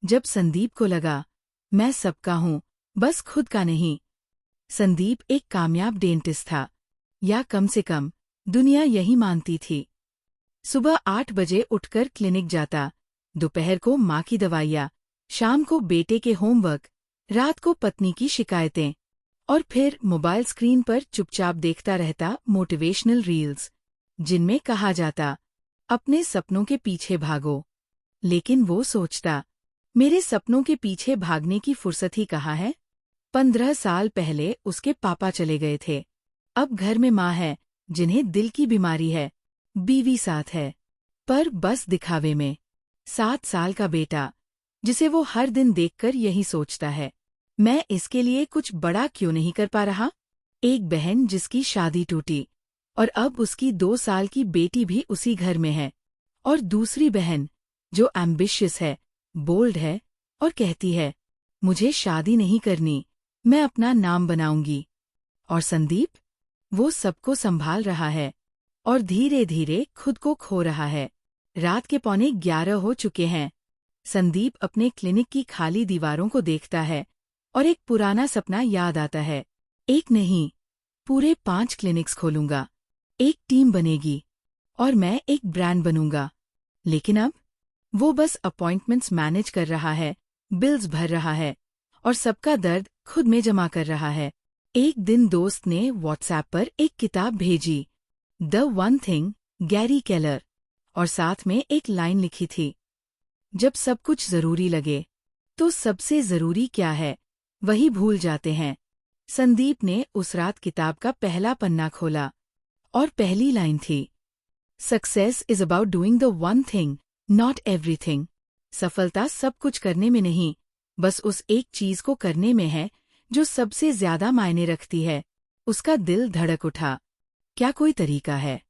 जब संदीप को लगा, मैं सबका हूँ, बस खुद का नहीं। संदीप एक कामयाब डेंटिस्ट था, या कम से कम दुनिया यही मानती थी। सुबह 8 बजे उठकर क्लिनिक जाता, दोपहर को माँ की दवाइयाँ, शाम को बेटे के होमवर्क, रात को पत्नी की शिकायतें, और फिर मोबाइल स्क्रीन पर चुपचाप देखता रहता मोटिवेशनल रील्स, जिनमें कहा जाता, अपने सपनों के पीछे भागो। लेकिन वो सोचता, मेरे सपनों के पीछे भागने की फुर्सत ही कहाँ है। 15 साल पहले उसके पापा चले गए थे। अब घर में माँ है, जिन्हें दिल की बीमारी है, बीवी साथ है, पर बस दिखावे में। 7 साल का बेटा, जिसे वो हर दिन देखकर यही सोचता है, मैं इसके लिए कुछ बड़ा क्यों नहीं कर पा रहा। एक बहन जिसकी शादी टूटी, और अब उसकी 2 साल की बेटी भी उसी घर में है। और दूसरी बहन, जो एम्बिशियस है, बोल्ड है, और कहती है, मुझे शादी नहीं करनी, मैं अपना नाम बनाऊंगी। और संदीप, वो सबको संभाल रहा है, और धीरे धीरे खुद को खो रहा है। रात के 11:15 हो चुके हैं। संदीप अपने क्लिनिक की खाली दीवारों को देखता है, और एक पुराना सपना याद आता है। एक नहीं, पूरे 5 क्लिनिक्स खोलूंगा, एक टीम बनेगी, और मैं एक ब्रांड बनूंगा। लेकिन अब वो बस अपॉइंटमेंट्स मैनेज कर रहा है, बिल्स भर रहा है, और सबका दर्द खुद में जमा कर रहा है। एक दिन दोस्त ने व्हाट्सएप पर एक किताब भेजी, the one thing, Gary Keller, और साथ में एक लाइन लिखी थी, जब सब कुछ जरूरी लगे, तो सबसे जरूरी क्या है, वही भूल जाते हैं। संदीप ने उस रात किताब का पहला पन्ना खोला, और पहली लाइन थी, success is about doing the one thing, not everything. सफलता सब कुछ करने में नहीं, बस उस एक चीज को करने में है, जो सबसे ज्यादा मायने रखती है। उसका दिल धड़क उठा। क्या कोई तरीका है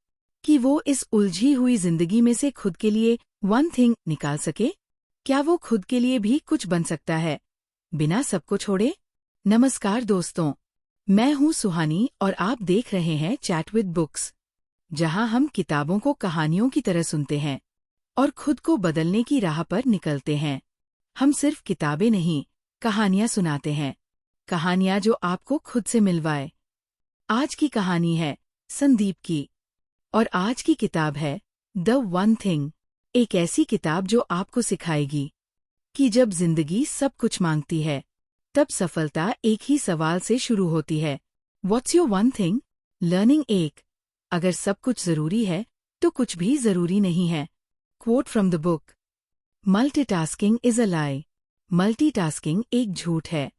कि वो इस उलझी हुई जिंदगी में से खुद के लिए वन थिंग निकाल सके? क्या वो खुद के लिए भी कुछ बन सकता है, बिना सबको छोड़े? नमस्कार दोस्तों, मैं हूँ सुहानी, और आप देख रहे हैं चैट विद बुक्स, जहाँ हम किताबों को कहानियों की तरह सुनते हैं, और खुद को बदलने की राह पर निकलते हैं। हम सिर्फ किताबें नहीं, कहानियाँ सुनाते हैं, कहानियाँ जो आपको खुद से मिलवाए। आज की कहानी है संदीप की, और आज की किताब है द वन थिंग, एक ऐसी किताब जो आपको सिखाएगी कि जब जिंदगी सब कुछ मांगती है, तब सफलता एक ही सवाल से शुरू होती है, what's your one thing? Learning 1, अगर सब कुछ जरूरी है, तो कुछ भी जरूरी नहीं है। Quote from the book, multitasking is a lie. Multitasking एक झूठ है।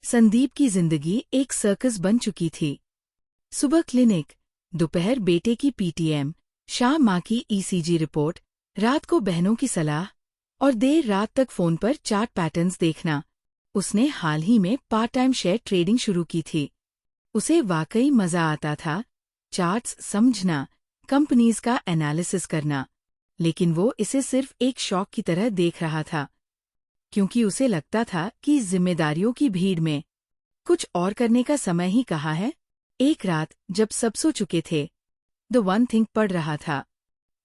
संदीप की जिंदगी एक सर्कस बन चुकी थी। सुबह क्लिनिक, दोपहर बेटे की पीटीएम, शाम माँ की ईसीजी रिपोर्ट, रात को बहनों की सलाह, और देर रात तक फोन पर चार्ट पैटर्न्स देखना। उसने हाल ही में पार्ट टाइम शेयर ट्रेडिंग शुरू की थी। उसे वाकई मजा आता था, चार्ट्स समझना, कंपनीज का एनालिसिस करना। लेकिन वो इसे सिर्फ एक शौक की तरह देख रहा था, क्योंकि उसे लगता था कि जिम्मेदारियों की भीड़ में कुछ और करने का समय ही कहाँ है। एक रात जब सब सो चुके थे, द वन थिंग पढ़ रहा था।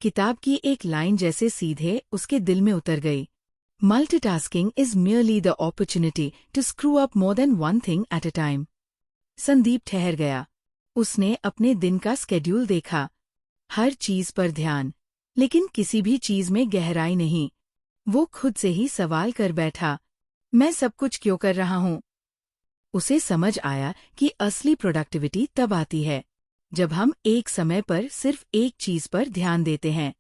किताब की एक लाइन जैसे सीधे उसके दिल में उतर गई, multitasking is merely the opportunity to screw up more than one thing at a time. Sandeep ठहर गया। उसने अपने दिन का स्केड्यूल देखा, हर चीज पर ध्यान, लेकिन किसी भी चीज में गहराई नहीं। वो खुद से ही सवाल कर बैठा, मैं सब कुछ क्यों कर रहा हूँ? उसे समझ आया कि असली प्रोडक्टिविटी तब आती है जब हम एक समय पर सिर्फ एक चीज पर ध्यान देते हैं,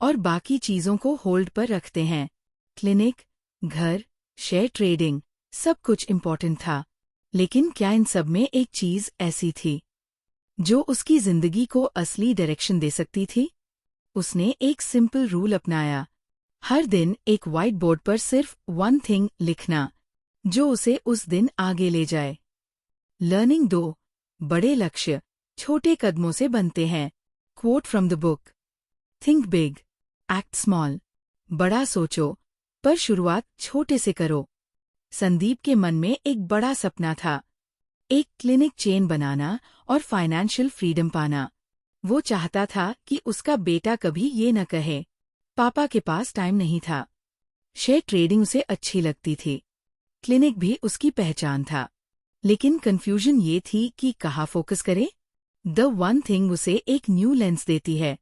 और बाकी चीजों को होल्ड पर रखते हैं। क्लिनिक, घर, शेयर ट्रेडिंग, सब कुछ इम्पोर्टेंट था, लेकिन क्या इन सब में एक चीज ऐसी थी जो उसकी जिंदगी को असली डायरेक्शन दे सकती थी? उसने एक सिंपल रूल अपनाया, हर दिन एक व्हाइट बोर्ड पर सिर्फ वन थिंग लिखना, जो उसे उस दिन आगे ले जाए। लर्निंग 2, बड़े लक्ष्य छोटे कदमों से बनते हैं। Quote from the book, think big, act small. बड़ा सोचो, पर शुरुआत छोटे से करो। संदीप के मन में एक बड़ा सपना था, एक क्लिनिक चेन बनाना और फाइनेंशियल फ्रीडम पाना। वो चाहता था कि उसका बेटा कभी ये न कहे, पापा के पास टाइम नहीं था। शेयर ट्रेडिंग उसे अच्छी लगती थी। क्लिनिक भी उसकी पहचान था। लेकिन कंफ्यूजन ये थी कि कहाँ फोकस करे। द वन थिंग उसे एक न्यू लेंस देती है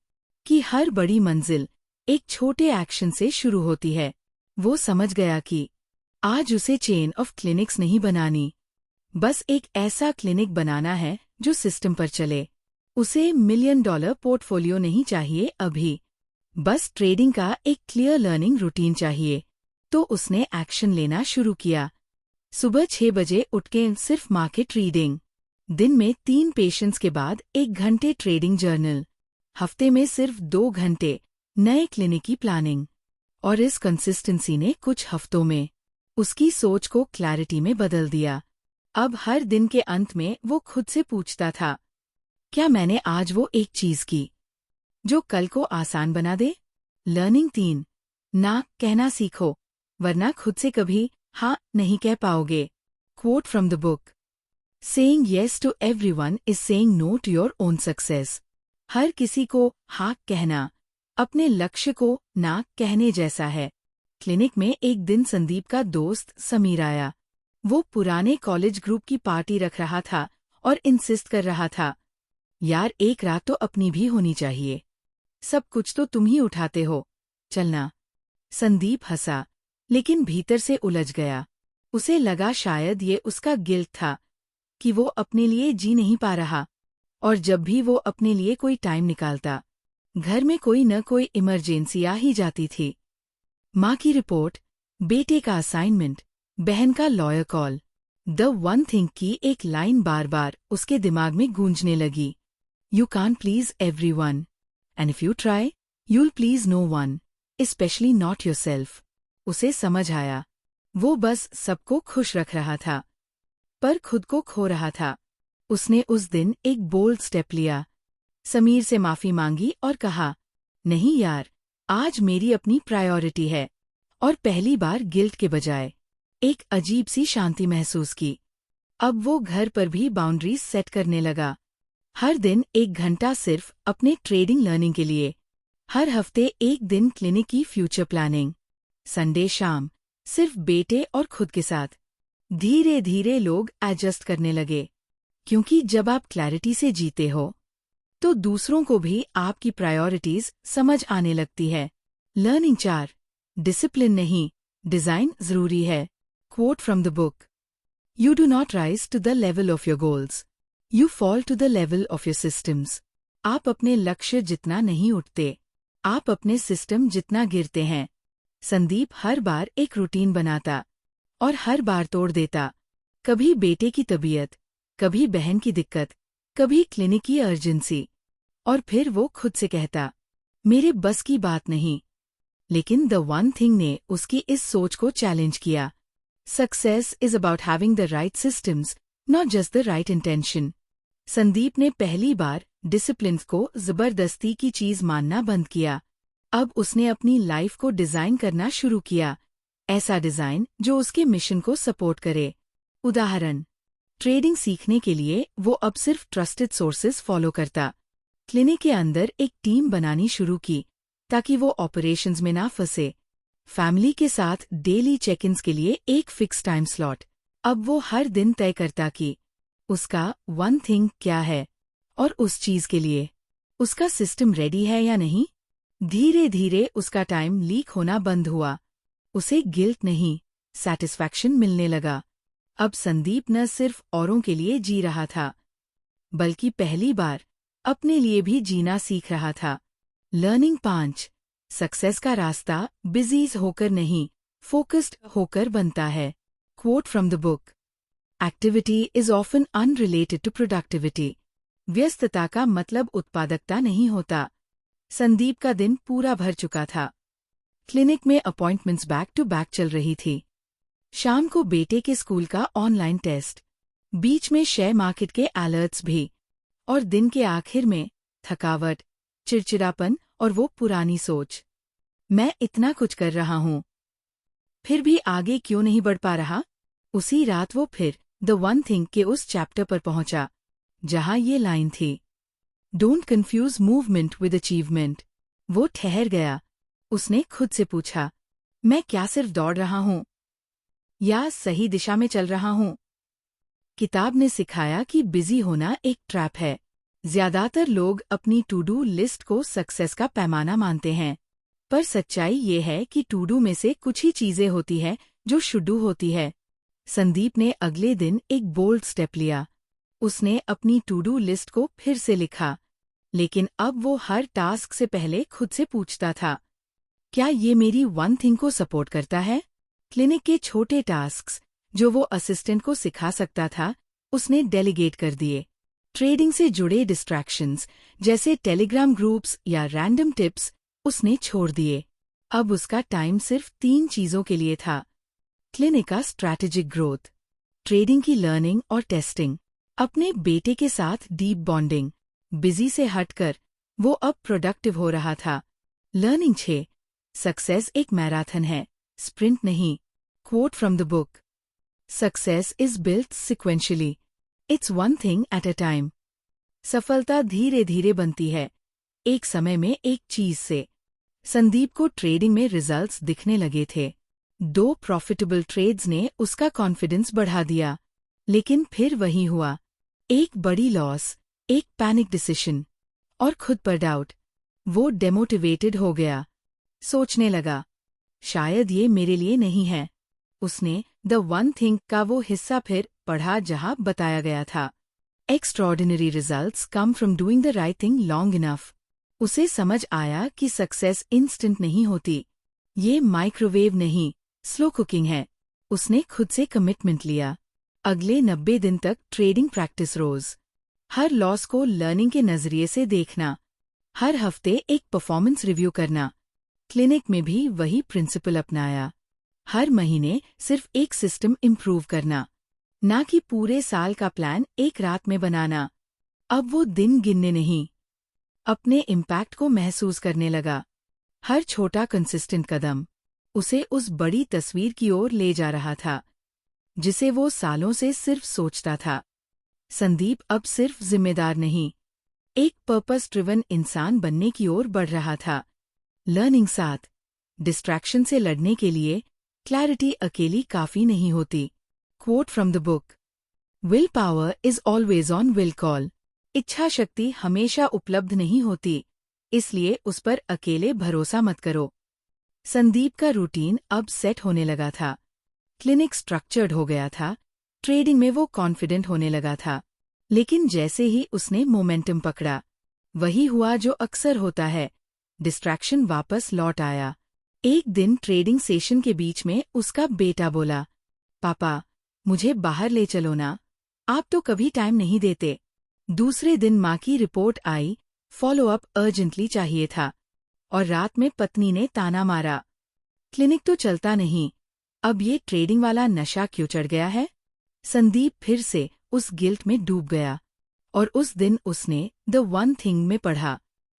कि हर बड़ी मंजिल एक छोटे एक्शन से शुरू होती है। वो समझ गया कि आज उसे चेन ऑफ क्लिनिक्स नहीं बनानी, बस एक ऐसा क्लिनिक बनाना है जो सिस्टम पर चले। उसे $1 मिलियन पोर्टफोलियो नहीं चाहिए अभी, बस ट्रेडिंग का एक क्लियर लर्निंग रूटीन चाहिए। तो उसने एक्शन लेना शुरू किया। सुबह 6 बजे उठ के सिर्फ मार्केट रीडिंग, दिन में 3 पेशेंट्स के बाद 1 घंटे ट्रेडिंग जर्नल, हफ्ते में सिर्फ 2 घंटे नए क्लिनिक की प्लानिंग। और इस कंसिस्टेंसी ने कुछ हफ्तों में उसकी सोच को क्लैरिटी में बदल दिया। अब हर दिन के अंत में वो खुद से पूछता था, क्या मैंने आज वो एक चीज की जो कल को आसान बना दे? लर्निंग 3, ना कहना सीखो, वरना खुद से कभी हाँ नहीं कह पाओगे। Quote from the book, saying yes to everyone is saying no to your own success. हर किसी को हाँ कहना अपने लक्ष्य को ना कहने जैसा है। क्लिनिक में एक दिन संदीप का दोस्त समीर आया। वो पुराने कॉलेज ग्रुप की पार्टी रख रहा था और इंसिस्ट कर रहा था, यार एक रात तो अपनी भी होनी चाहिए, सब कुछ तो तुम ही उठाते हो, चलना। संदीप हंसा, लेकिन भीतर से उलझ गया। उसे लगा शायद ये उसका गिल्ट था कि वो अपने लिए जी नहीं पा रहा, और जब भी वो अपने लिए कोई टाइम निकालता, घर में कोई न कोई इमरजेंसी आ ही जाती थी। माँ की रिपोर्ट, बेटे का असाइनमेंट, बहन का lawyer call. The one thing की एक लाइन बार बार उसके दिमाग में गूंजने लगी, you can't please everyone, and if you try you'll please no one, specially not yourself. उसे समझ आया, वो बस सबको खुश रख रहा था, पर खुद को खो रहा था। उसने उस दिन एक बोल्ड स्टेप लिया, समीर से माफी मांगी और कहा, नहीं यार, आज मेरी अपनी प्रायोरिटी है। और पहली बार गिल्ट के बजाय एक अजीब सी शांति महसूस की। अब वो घर पर भी बाउंड्रीज सेट करने लगा। हर दिन 1 घंटा सिर्फ अपने ट्रेडिंग लर्निंग के लिए, हर हफ्ते 1 दिन क्लिनिक की फ्यूचर प्लानिंग, संडे शाम सिर्फ बेटे और खुद के साथ। धीरे धीरे लोग एडजस्ट करने लगे, क्योंकि जब आप क्लैरिटी से जीते हो तो दूसरों को भी आपकी प्रायोरिटीज समझ आने लगती है। लर्निंग 4, डिसिप्लिन नहीं, डिजाइन जरूरी है। Quote from the book, you do not rise to the level of your goals, you fall to the level of your systems. आप अपने लक्ष्य जितना नहीं उठते, आप अपने सिस्टम जितना गिरते हैं। संदीप हर बार एक रूटीन बनाता और हर बार तोड़ देता। कभी बेटे की तबीयत, कभी बहन की दिक्कत, कभी क्लिनिक की अर्जेंसी, और फिर वो खुद से कहता, मेरे बस की बात नहीं। लेकिन द वन थिंग ने उसकी इस सोच को चैलेंज किया। Success is about having the right systems, not just the right intention. Sandeep ने पहली बार डिसिप्लिन को जबरदस्ती की चीज मानना बंद किया। अब उसने अपनी लाइफ को डिजाइन करना शुरू किया, ऐसा डिजाइन जो उसके मिशन को सपोर्ट करे। उदाहरण, ट्रेडिंग सीखने के लिए वो अब सिर्फ ट्रस्टेड सोर्सेज फॉलो करता। क्लिनिक के अंदर एक टीम बनानी शुरू की ताकि वो ऑपरेशंस में ना फंसे। फैमिली के साथ डेली चेक इन्स के लिए एक फिक्स टाइम स्लॉट। अब वो हर दिन तय करता कि उसका वन थिंग क्या है, और उस चीज के लिए उसका सिस्टम रेडी है या नहीं। धीरे धीरे उसका टाइम लीक होना बंद हुआ। उसे गिल्ट नहीं, सैटिस्फैक्शन मिलने लगा। अब संदीप न सिर्फ औरों के लिए जी रहा था, बल्कि पहली बार अपने लिए भी जीना सीख रहा था। लर्निंग 5, सक्सेस का रास्ता बिजीज होकर नहीं, फोकस्ड होकर बनता है। Quote from the book, activity is often unrelated to productivity. व्यस्तता का मतलब उत्पादकता नहीं होता। संदीप का दिन पूरा भर चुका था। क्लिनिक में अपॉइंटमेंट्स बैक टू बैक चल रही थी। शाम को बेटे के स्कूल का ऑनलाइन टेस्ट, बीच में शेयर मार्केट के अलर्ट्स भी, और दिन के आखिर में थकावट, चिड़चिड़ापन और वो पुरानी सोच, मैं इतना कुछ कर रहा हूँ, फिर भी आगे क्यों नहीं बढ़ पा रहा। उसी रात वो फिर द वन थिंग के उस चैप्टर पर पहुंचा जहां ये लाइन थी, don't confuse movement with achievement. वो ठहर गया। उसने खुद से पूछा, मैं क्या सिर्फ दौड़ रहा हूँ या सही दिशा में चल रहा हूँ? किताब ने सिखाया कि बिजी होना एक ट्रैप है। ज्यादातर लोग अपनी टू डू लिस्ट को सक्सेस का पैमाना मानते हैं, पर सच्चाई ये है कि टू डू में से कुछ ही चीजें होती है जो शुड डू होती है। संदीप ने अगले दिन एक बोल्ड स्टेप लिया। उसने अपनी टू डू लिस्ट को फिर से लिखा, लेकिन अब वो हर टास्क से पहले खुद से पूछता था, क्या ये मेरी वन थिंग को सपोर्ट करता है? क्लिनिक के छोटे टास्क्स जो वो असिस्टेंट को सिखा सकता था, उसने डेलीगेट कर दिए। ट्रेडिंग से जुड़े डिस्ट्रैक्शंस जैसे टेलीग्राम ग्रुप्स या रैंडम टिप्स उसने छोड़ दिए। अब उसका टाइम सिर्फ 3 चीजों के लिए था: क्लिनिक का स्ट्रैटेजिक ग्रोथ, ट्रेडिंग की लर्निंग और टेस्टिंग, अपने बेटे के साथ डीप बॉन्डिंग। बिजी से हटकर वो अब प्रोडक्टिव हो रहा था। लर्निंग 6, सक्सेस एक मैराथन है, स्प्रिंट नहीं। Quote from the book, success is built sequentially, it's one thing at a time. सफलता धीरे धीरे बनती है, एक समय में एक चीज से। संदीप को ट्रेडिंग में रिजल्ट्स दिखने लगे थे। 2 प्रॉफिटेबल ट्रेड्स ने उसका कॉन्फिडेंस बढ़ा दिया, लेकिन फिर वही हुआ, एक बड़ी लॉस, एक पैनिक डिसीजन और खुद पर डाउट। वो डेमोटिवेटेड हो गया। सोचने लगा, शायद ये मेरे लिए नहीं है। उसने द वन थिंग का वो हिस्सा फिर पढ़ा जहां बताया गया था, extraordinary results come from doing the right thing long enough. उसे समझ आया कि सक्सेस इंस्टेंट नहीं होती, ये माइक्रोवेव नहीं, स्लो कुकिंग है। उसने खुद से कमिटमेंट लिया, अगले 90 दिन तक ट्रेडिंग प्रैक्टिस रोज, हर लॉस को लर्निंग के नजरिए से देखना, हर हफ्ते एक परफॉर्मेंस रिव्यू करना। क्लिनिक में भी वही प्रिंसिपल अपनाया, हर महीने सिर्फ एक सिस्टम इम्प्रूव करना, ना कि पूरे साल का प्लान एक रात में बनाना। अब वो दिन गिनने नहीं, अपने इम्पैक्ट को महसूस करने लगा। हर छोटा कंसिस्टेंट कदम उसे उस बड़ी तस्वीर की ओर ले जा रहा था, जिसे वो सालों से सिर्फ सोचता था। संदीप अब सिर्फ जिम्मेदार नहीं, एक पर्पस ड्रिवन इंसान बनने की ओर बढ़ रहा था। लर्निंग 7, डिस्ट्रैक्शन से लड़ने के लिए क्लैरिटी अकेली काफी नहीं होती। Quote from the book, will power is always on will call. इच्छा शक्ति हमेशा उपलब्ध नहीं होती, इसलिए उस पर अकेले भरोसा मत करो। संदीप का रूटीन अब सेट होने लगा था। क्लिनिक स्ट्रक्चर्ड हो गया था, ट्रेडिंग में वो कॉन्फिडेंट होने लगा था। लेकिन जैसे ही उसने मोमेंटम पकड़ा, वही हुआ जो अक्सर होता है, डिस्ट्रैक्शन वापस लौट आया। एक दिन ट्रेडिंग सेशन के बीच में उसका बेटा बोला, पापा, मुझे बाहर ले चलो ना, आप तो कभी टाइम नहीं देते। दूसरे दिन माँ की रिपोर्ट आई, फॉलो अप अर्जेंटली चाहिए था, और रात में पत्नी ने ताना मारा, क्लिनिक तो चलता नहीं, अब ये ट्रेडिंग वाला नशा क्यों चढ़ गया है? संदीप फिर से उस गिल्ट में डूब गया, और उस दिन उसने द वन थिंग में पढ़ा,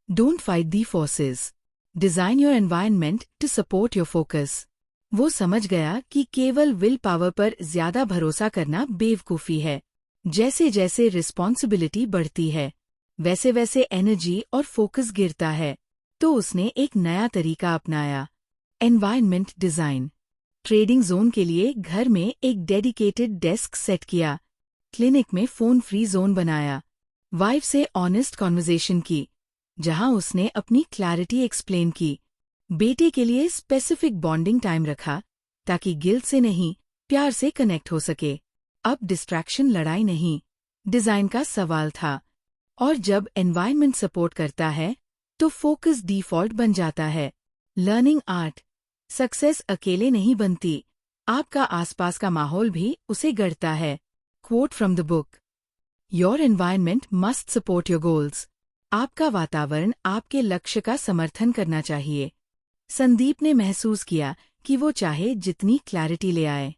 don't fight the forces, design your environment to support your focus. वो समझ गया कि केवल विल पावर पर ज्यादा भरोसा करना बेवकूफी है। जैसे जैसे रिस्पॉन्सिबिलिटी बढ़ती है, वैसे वैसे एनर्जी और फोकस गिरता है। तो उसने एक नया तरीका अपनाया, एनवायरनमेंट डिजाइन। ट्रेडिंग जोन के लिए घर में एक डेडिकेटेड डेस्क सेट किया, क्लिनिक में फोन फ्री जोन बनाया, वाइफ से ऑनेस्ट कॉन्वर्जेशन की, जहां उसने अपनी क्लैरिटी एक्सप्लेन की, बेटे के लिए स्पेसिफिक बॉन्डिंग टाइम रखा, ताकि गिल्ट से नहीं, प्यार से कनेक्ट हो सके। अब डिस्ट्रैक्शन लड़ाई नहीं, डिजाइन का सवाल था। और जब एनवायरनमेंट सपोर्ट करता है, तो फोकस डिफॉल्ट बन जाता है। लर्निंग 8, सक्सेस अकेले नहीं बनती, आपका आसपास का माहौल भी उसे गढ़ता है। Quote from the book, your environment must support your goals. आपका वातावरण आपके लक्ष्य का समर्थन करना चाहिए। संदीप ने महसूस किया कि वो चाहे जितनी क्लैरिटी ले आए,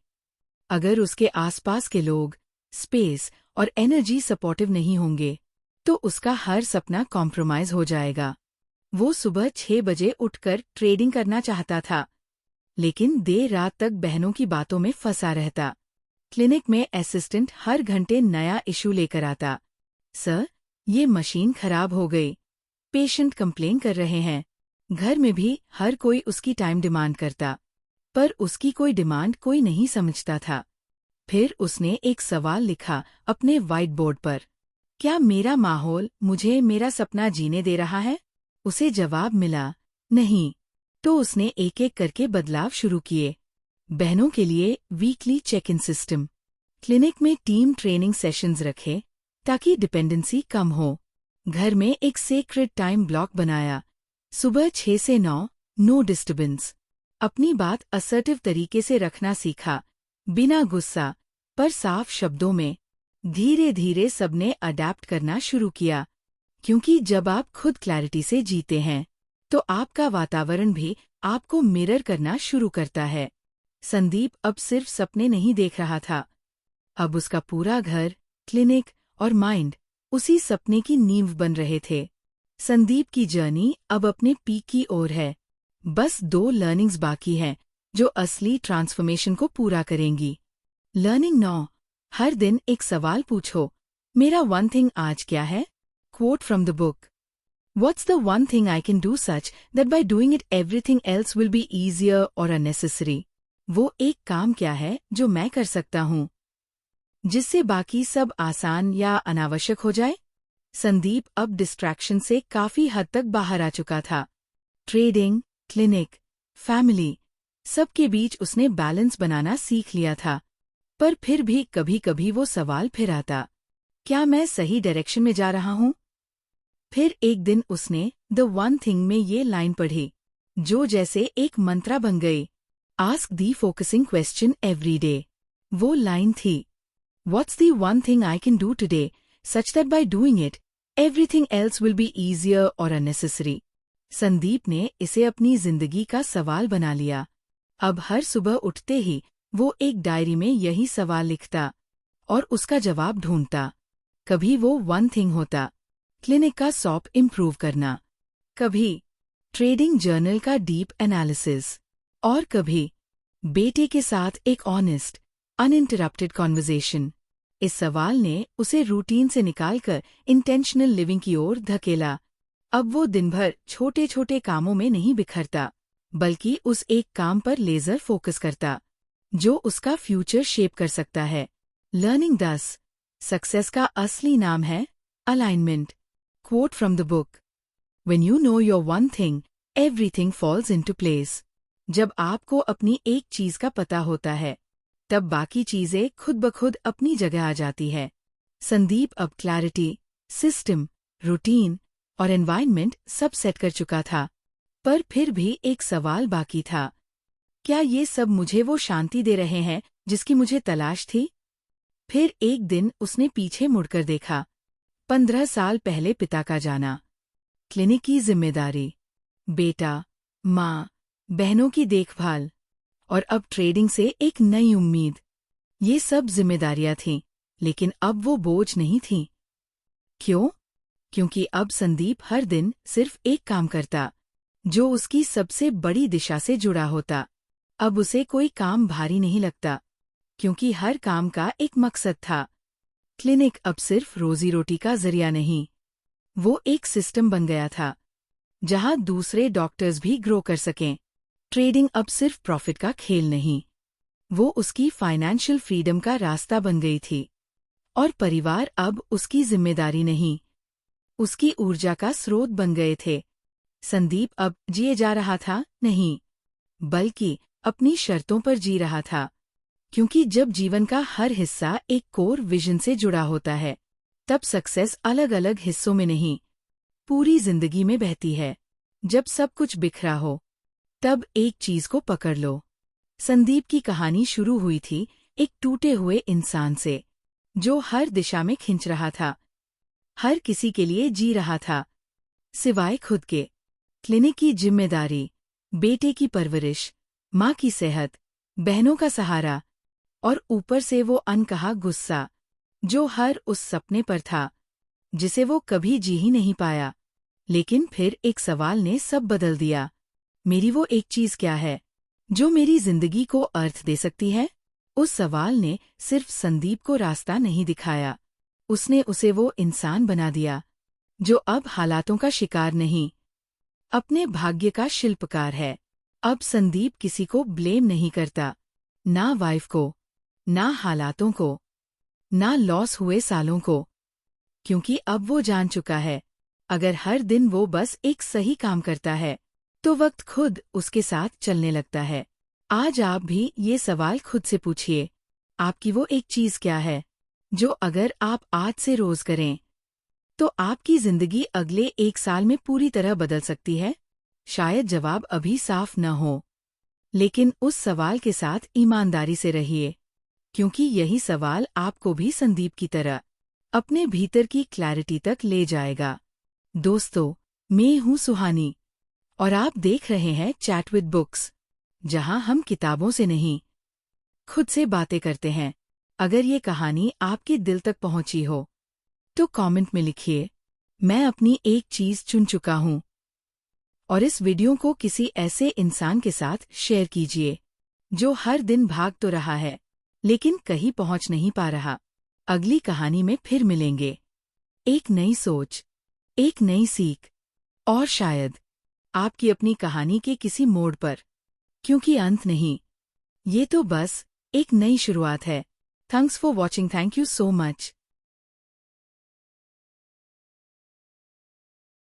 अगर उसके आसपास के लोग, स्पेस और एनर्जी सपोर्टिव नहीं होंगे, तो उसका हर सपना कॉम्प्रोमाइज हो जाएगा। वो सुबह 6 बजे उठकर ट्रेडिंग करना चाहता था, लेकिन देर रात तक बहनों की बातों में फंसा रहता। क्लिनिक में असिस्टेंट हर घंटे नया इशू लेकर आता, सर, ये मशीन खराब हो गई, पेशेंट कंप्लेन कर रहे हैं। घर में भी हर कोई उसकी टाइम डिमांड करता। पर उसकी कोई डिमांड कोई नहीं समझता था। फिर उसने एक सवाल लिखा अपने व्हाइट बोर्ड पर, क्या मेरा माहौल मुझे मेरा सपना जीने दे रहा है? उसे जवाब मिला, नहीं। तो उसने एक एक करके बदलाव शुरू किए। बहनों के लिए weekly check in system, clinic में टीम ट्रेनिंग सेशंस रखे ताकि डिपेंडेंसी कम हो। घर में एक सेक्रेड टाइम ब्लॉक बनाया, सुबह 6 से 9, नो डिस्टर्बेंस। अपनी बात असर्टिव तरीके से रखना सीखा, बिना गुस्सा पर साफ शब्दों में। धीरे धीरे सबने अडैप्ट करना शुरू किया, क्योंकि जब आप खुद क्लैरिटी से जीते हैं तो आपका वातावरण भी आपको मिरर करना शुरू करता है। संदीप अब सिर्फ सपने नहीं देख रहा था, अब उसका पूरा घर, क्लिनिक और माइंड उसी सपने की नींव बन रहे थे। संदीप की जर्नी अब अपने पीक की ओर है। बस 2 लर्निंग्स बाकी हैं जो असली ट्रांसफॉर्मेशन को पूरा करेंगी। लर्निंग 9, हर दिन एक सवाल पूछो, मेरा वन थिंग आज क्या है? Quote from the book, What's the one thing I can do such that by doing it everything else will be easier or unnecessary? वो एक काम क्या है जो मैं कर सकता हूँ जिससे बाकी सब आसान या अनावश्यक हो जाए? संदीप अब डिस्ट्रैक्शन से काफी हद तक बाहर आ चुका था। ट्रेडिंग, क्लिनिक, फैमिली, सबके बीच उसने बैलेंस बनाना सीख लिया था। पर फिर भी कभी कभी वो सवाल फिर आता, क्या मैं सही डायरेक्शन में जा रहा हूँ? फिर एक दिन उसने द वन थिंग में ये लाइन पढ़ी, जो जैसे एक मंत्रा बन गई, ask the focusing question every day. वो लाइन थी, what's the one thing I can do today such that by doing it everything else will be easier और अननेसेसरी। संदीप ने इसे अपनी जिंदगी का सवाल बना लिया। अब हर सुबह उठते ही वो एक डायरी में यही सवाल लिखता और उसका जवाब ढूंढता। कभी वो वन थिंग होता, क्लिनिक का सॉप इम्प्रूव करना, कभी ट्रेडिंग जर्नल का डीप एनालिसिस, और कभी बेटे के साथ एक ऑनेस्ट, अनइंटरप्टेड कॉन्वर्सेशन। इस सवाल ने उसे रूटीन से निकालकर इंटेंशनल लिविंग की ओर धकेला। अब वो दिन भर छोटे छोटे कामों में नहीं बिखरता, बल्कि उस एक काम पर लेजर फोकस करता जो उसका फ्यूचर शेप कर सकता है। लर्निंग 10, सक्सेस का असली नाम है alignment. Quote from the book, When you know your one thing, everything falls into place. जब आपको अपनी एक चीज का पता होता है, तब बाकी चीजें खुद ब खुद अपनी जगह आ जाती है। संदीप अब क्लैरिटी, सिस्टम, रूटीन और एनवायरनमेंट सब सेट कर चुका था, पर फिर भी एक सवाल बाकी था, क्या ये सब मुझे वो शांति दे रहे हैं जिसकी मुझे तलाश थी? फिर एक दिन उसने पीछे मुड़कर देखा, 15 साल पहले पिता का जाना, क्लिनिक की जिम्मेदारी, बेटा, माँ, बहनों की देखभाल, और अब ट्रेडिंग से एक नई उम्मीद। ये सब जिम्मेदारियां थीं, लेकिन अब वो बोझ नहीं थीं। क्यों? क्योंकि अब संदीप हर दिन सिर्फ एक काम करता, जो उसकी सबसे बड़ी दिशा से जुड़ा होता। अब उसे कोई काम भारी नहीं लगता, क्योंकि हर काम का एक मकसद था। क्लिनिक अब सिर्फ रोजी रोटी का जरिया नहीं, वो एक सिस्टम बन गया था, जहां दूसरे डॉक्टर्स भी ग्रो कर सकें। ट्रेडिंग अब सिर्फ प्रॉफिट का खेल नहीं, वो उसकी फाइनेंशियल फ्रीडम का रास्ता बन गई थी। और परिवार अब उसकी जिम्मेदारी नहीं, उसकी ऊर्जा का स्रोत बन गए थे। संदीप अब जिए जा रहा था नहीं, बल्कि अपनी शर्तों पर जी रहा था, क्योंकि जब जीवन का हर हिस्सा एक कोर विजन से जुड़ा होता है, तब सक्सेस अलग अलग हिस्सों में नहीं, पूरी जिंदगी में बहती है। जब सब कुछ बिखरा हो, तब एक चीज को पकड़ लो। संदीप की कहानी शुरू हुई थी एक टूटे हुए इंसान से, जो हर दिशा में खिंच रहा था, हर किसी के लिए जी रहा था, सिवाय खुद के। क्लिनिक की जिम्मेदारी, बेटे की परवरिश, माँ की सेहत, बहनों का सहारा, और ऊपर से वो अनकहा गुस्सा, जो हर उस सपने पर था, जिसे वो कभी जी ही नहीं पाया। लेकिन फिर एक सवाल ने सब बदल दिया, मेरी वो एक चीज क्या है, जो मेरी जिंदगी को अर्थ दे सकती है? उस सवाल ने सिर्फ संदीप को रास्ता नहीं दिखाया, उसने उसे वो इंसान बना दिया, जो अब हालातों का शिकार नहीं, अपने भाग्य का शिल्पकार है। अब संदीप किसी को ब्लेम नहीं करता, ना वाइफ को, ना हालातों को, ना लॉस हुए सालों को, क्योंकि अब वो जान चुका है, अगर हर दिन वो बस एक सही काम करता है तो वक्त खुद उसके साथ चलने लगता है। आज आप भी ये सवाल खुद से पूछिए, आपकी वो एक चीज क्या है जो अगर आप आज से रोज करें तो आपकी जिंदगी अगले 1 साल में पूरी तरह बदल सकती है? शायद जवाब अभी साफ न हो, लेकिन उस सवाल के साथ ईमानदारी से रहिए, क्योंकि यही सवाल आपको भी संदीप की तरह अपने भीतर की क्लैरिटी तक ले जाएगा। दोस्तों, मैं हूं सुहानी और आप देख रहे हैं चैट विद बुक्स, जहां हम किताबों से नहीं, खुद से बातें करते हैं। अगर ये कहानी आपके दिल तक पहुंची हो तो कमेंट में लिखिए, मैं अपनी एक चीज चुन चुका हूं। और इस वीडियो को किसी ऐसे इंसान के साथ शेयर कीजिए जो हर दिन भाग तो रहा है लेकिन कहीं पहुंच नहीं पा रहा। अगली कहानी में फिर मिलेंगे, एक नई सोच, एक नई सीख और शायद आपकी अपनी कहानी के किसी मोड़ पर, क्योंकि अंत नहीं, ये तो बस एक नई शुरुआत है। Thanks for watching, thank you so much.